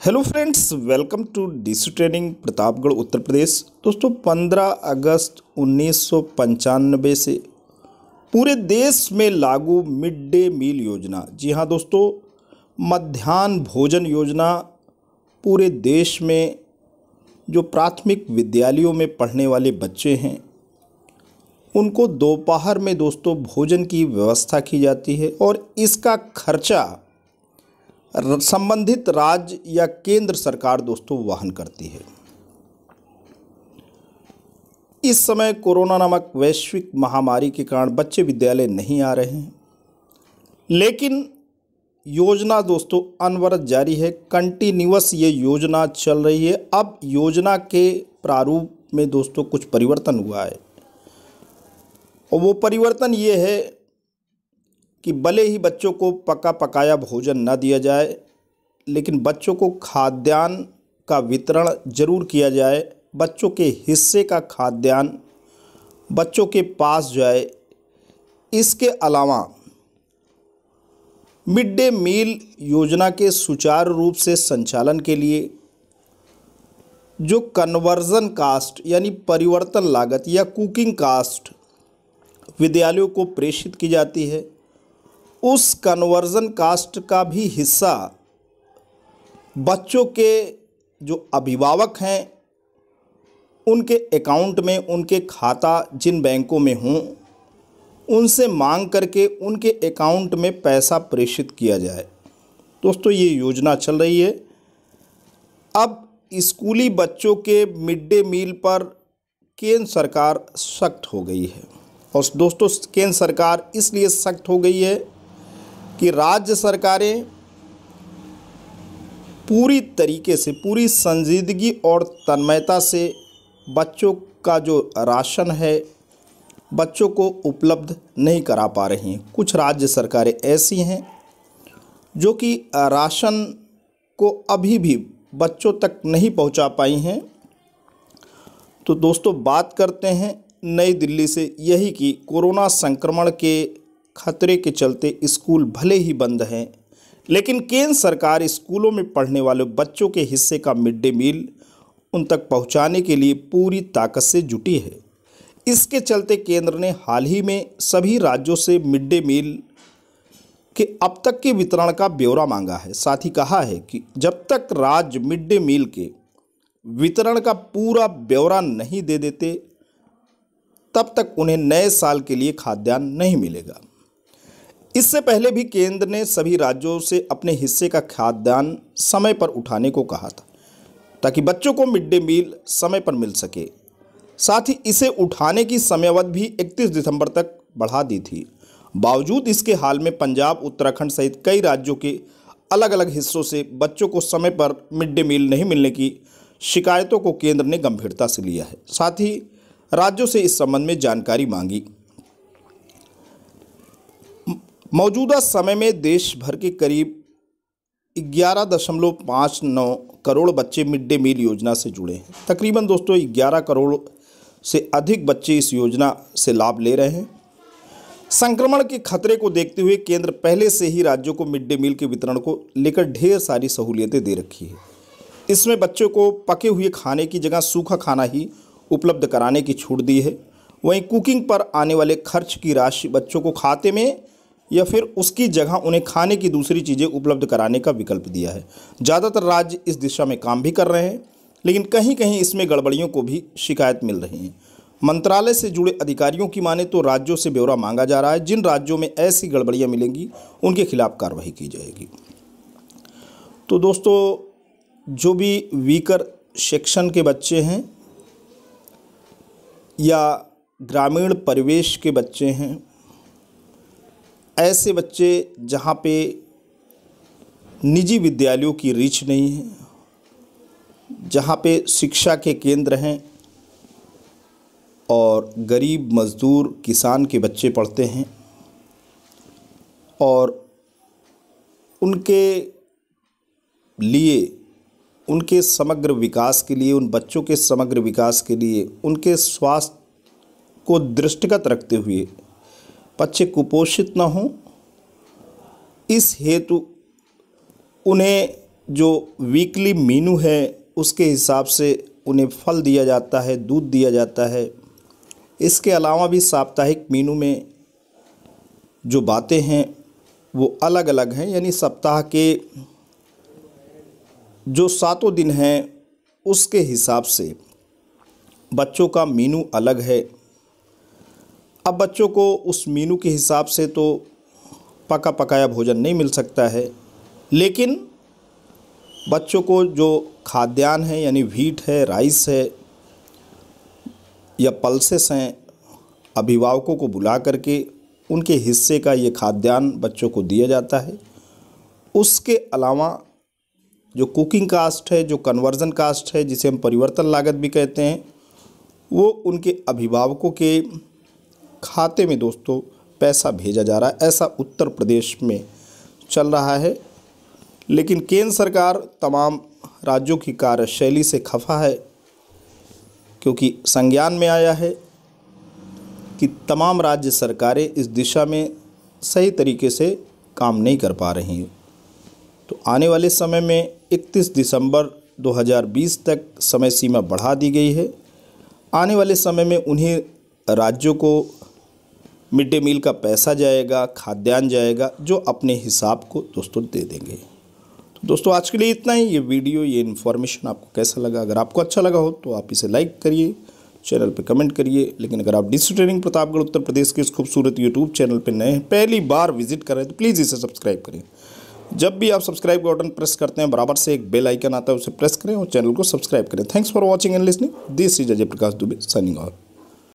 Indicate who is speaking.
Speaker 1: Hello friends, welcome to DC training Pratapgarh Uttar Pradesh. दोस्तों 15 अगस्त 1995 से पूरे देश में लागू मिड डे मील योजना। जी हाँ दोस्तों, मध्याह्न भोजन योजना पूरे देश में जो प्राथमिक विद्यालयों में पढ़ने वाले बच्चे हैं उनको दोपहर में दोस्तों भोजन की व्यवस्था की जाती है और इसका खर्चा संबंधित राज्य या केंद्र सरकार दोस्तों वहन करती है। इस समय कोरोना नामक वैश्विक महामारी के कारण बच्चे विद्यालय नहीं आ रहे हैं, लेकिन योजना दोस्तों अनवरत जारी है। कंटिन्यूअस ये योजना चल रही है। अब योजना के प्रारूप में दोस्तों कुछ परिवर्तन हुआ है और वो परिवर्तन ये है कि भले ही बच्चों को पका पकाया भोजन न दिया जाए, लेकिन बच्चों को खाद्यान्न का वितरण जरूर किया जाए। बच्चों के हिस्से का खाद्यान्न बच्चों के पास जाए। इसके अलावा मिड डे मील योजना के सुचारू रूप से संचालन के लिए जो कन्वर्जन कास्ट यानी परिवर्तन लागत या कुकिंग कास्ट विद्यालयों को प्रेषित की जाती है, उस कन्वर्जन कास्ट का भी हिस्सा बच्चों के जो अभिभावक हैं उनके अकाउंट में, उनके खाता जिन बैंकों में हों उनसे मांग करके उनके अकाउंट में पैसा प्रेषित किया जाए। दोस्तों ये योजना चल रही है। अब स्कूली बच्चों के मिड डे मील पर केंद्र सरकार सख्त हो गई है और दोस्तों केंद्र सरकार इसलिए सख्त हो गई है कि राज्य सरकारें पूरी तरीके से, पूरी संजीदगी और तन्मयता से बच्चों का जो राशन है बच्चों को उपलब्ध नहीं करा पा रही हैं। कुछ राज्य सरकारें ऐसी हैं जो कि राशन को अभी भी बच्चों तक नहीं पहुंचा पाई हैं। तो दोस्तों बात करते हैं नई दिल्ली से यही कि कोरोना संक्रमण के खतरे के चलते स्कूल भले ही बंद हैं, लेकिन केंद्र सरकार स्कूलों में पढ़ने वाले बच्चों के हिस्से का मिड डे मील उन तक पहुंचाने के लिए पूरी ताकत से जुटी है। इसके चलते केंद्र ने हाल ही में सभी राज्यों से मिड डे मील के अब तक के वितरण का ब्यौरा मांगा है। साथ ही कहा है कि जब तक राज्य मिड डे मील के वितरण का पूरा ब्यौरा नहीं दे देते तब तक उन्हें नए साल के लिए खाद्यान्न नहीं मिलेगा। इससे पहले भी केंद्र ने सभी राज्यों से अपने हिस्से का खाद्यान्न समय पर उठाने को कहा था ताकि बच्चों को मिड डे मील समय पर मिल सके। साथ ही इसे उठाने की समयावधि भी 31 दिसंबर तक बढ़ा दी थी। बावजूद इसके हाल में पंजाब, उत्तराखंड सहित कई राज्यों के अलग अलग हिस्सों से बच्चों को समय पर मिड डे मील नहीं मिलने की शिकायतों को केंद्र ने गंभीरता से लिया है। साथ ही राज्यों से इस संबंध में जानकारी मांगी। मौजूदा समय में देश भर के करीब 11.59 करोड़ बच्चे मिड डे मील योजना से जुड़े हैं। तकरीबन दोस्तों 11 करोड़ से अधिक बच्चे इस योजना से लाभ ले रहे हैं। संक्रमण के खतरे को देखते हुए केंद्र पहले से ही राज्यों को मिड डे मील के वितरण को लेकर ढेर सारी सहूलियतें दे रखी है। इसमें बच्चों को पके हुए खाने की जगह सूखा खाना ही उपलब्ध कराने की छूट दी है। वहीं कुकिंग पर आने वाले खर्च की राशि बच्चों को खाते में या फिर उसकी जगह उन्हें खाने की दूसरी चीज़ें उपलब्ध कराने का विकल्प दिया है। ज़्यादातर राज्य इस दिशा में काम भी कर रहे हैं, लेकिन कहीं कहीं इसमें गड़बड़ियों को भी शिकायत मिल रही है। मंत्रालय से जुड़े अधिकारियों की माने तो राज्यों से ब्यौरा मांगा जा रहा है। जिन राज्यों में ऐसी गड़बड़ियाँ मिलेंगी उनके खिलाफ कार्रवाई की जाएगी। तो दोस्तों जो भी वीकर सेक्शन के बच्चे हैं या ग्रामीण परिवेश के बच्चे हैं, ऐसे बच्चे जहाँ पे निजी विद्यालयों की रीच नहीं है, जहाँ पे शिक्षा के केंद्र हैं और गरीब मजदूर किसान के बच्चे पढ़ते हैं और उनके लिए, उनके समग्र विकास के लिए, उन बच्चों के समग्र विकास के लिए, उनके स्वास्थ्य को दृष्टिगत रखते हुए बच्चे कुपोषित न हों, इस हेतु उन्हें जो वीकली मेनू है उसके हिसाब से उन्हें फल दिया जाता है, दूध दिया जाता है। इसके अलावा भी साप्ताहिक मेनू में जो बातें हैं वो अलग अलग हैं, यानी सप्ताह के जो 7 दिन हैं उसके हिसाब से बच्चों का मेनू अलग है। अब बच्चों को उस मेनू के हिसाब से तो पका पकाया भोजन नहीं मिल सकता है, लेकिन बच्चों को जो खाद्यान्न है यानी व्हीट है, राइस है या पल्सेस हैं, अभिभावकों को बुला करके उनके हिस्से का ये खाद्यान्न बच्चों को दिया जाता है। उसके अलावा जो कुकिंग कास्ट है, जो कन्वर्जन कास्ट है, जिसे हम परिवर्तन लागत भी कहते हैं, वो उनके अभिभावकों के खाते में दोस्तों पैसा भेजा जा रहा है। ऐसा उत्तर प्रदेश में चल रहा है, लेकिन केंद्र सरकार तमाम राज्यों की कार्यशैली से खफा है, क्योंकि संज्ञान में आया है कि तमाम राज्य सरकारें इस दिशा में सही तरीके से काम नहीं कर पा रही हैं। तो आने वाले समय में 31 दिसंबर 2020 तक समय सीमा बढ़ा दी गई है। आने वाले समय में उन्हीं राज्यों को मिड डे मील का पैसा जाएगा, खाद्यान्न जाएगा, जो अपने हिसाब को दोस्तों दे देंगे। तो दोस्तों आज के लिए इतना ही। ये वीडियो, ये इन्फॉर्मेशन आपको कैसा लगा? अगर आपको अच्छा लगा हो तो आप इसे लाइक करिए, चैनल पे कमेंट करिए। लेकिन अगर आप डिस्ट्रिक्ट ट्रेनिंग प्रतापगढ़ उत्तर प्रदेश के इस खूबसूरत यूट्यूब चैनल पे नए हैं, पहली बार विजिट कर रहे हैं, तो प्लीज़ इसे सब्सक्राइब करें। जब भी आप सब्सक्राइब का बटन प्रेस करते हैं, बराबर से एक बेल आइकन आता है, उसे प्रेस करें और चैनल को सब्सक्राइब करें। Thanks for watching and listening. This is Ajay Prakash Dubey signing off.